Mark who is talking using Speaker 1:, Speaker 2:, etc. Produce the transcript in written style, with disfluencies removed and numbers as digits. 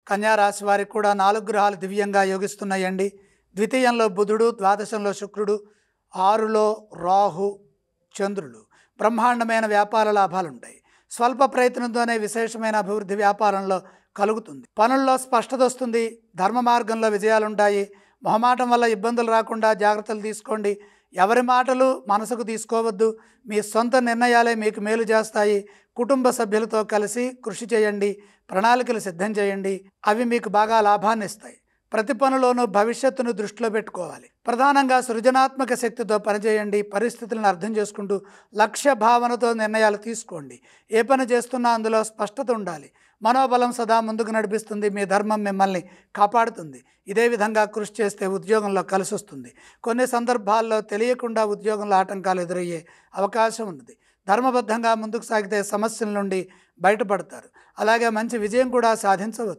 Speaker 1: కన్యా రాశి వారికి కూడా 4 గ్రహాలు దివ్యంగా యోగిస్తున్నాయండి. ద్వితీయంలో బుధుడు, ద్వాదశంలో శుక్రుడు, 6లో రాహు, చంద్రులు. బ్రహ్మాండమైన వ్యాపార లాభాలుంటాయి. స్వల్ప ప్రయత్నంతోనే విశేషమైన అభివృద్ధి వ్యాపారంలో కలుగుతుంది. పనుల్లో స్పష్టత వస్తుంది. ధర్మ మార్గంలో విజయాలుంటాయి. మొహమాటం వల్ల ఇబ్బందులు రాకుండా జాగ్రత్తలు తీసుకోండి. ఎవరి మాటలు మనసుకు తీసుకోవద్దు. మీ సొంత నిర్ణయాలే మీకు మేలు చేస్తాయి. కుటుంబ సభ్యులతో కలిసి కృషి చేయండి. ప్రణాళికలు సిద్ధం చేయండి. అవి మీకు బాగా లాభాన్ని ఇస్తాయి. ప్రతి పనిలోనూ భవిష్యత్తును దృష్టిలో పెట్టుకోవాలి. ప్రధానంగా సృజనాత్మక శక్తితో పనిచేయండి. పరిస్థితులను అర్థం చేసుకుంటూ లక్ష్య భావనతో నిర్ణయాలు తీసుకోండి. ఏ పని చేస్తున్నా అందులో స్పష్టత ఉండాలి. మనోబలం సదా ముందుకు నడిపిస్తుంది. మీ ధర్మం మిమ్మల్ని కాపాడుతుంది. ఇదే విధంగా కృషి చేస్తే ఉద్యోగంలో కలిసి వస్తుంది. కొన్ని సందర్భాల్లో తెలియకుండా ఉద్యోగంలో ఆటంకాలు ఎదురయ్యే అవకాశం ఉన్నది. ధర్మబద్ధంగా ముందుకు సాగితే సమస్యల నుండి బయటపడతారు. అలాగే మంచి విజయం కూడా సాధించవచ్చు.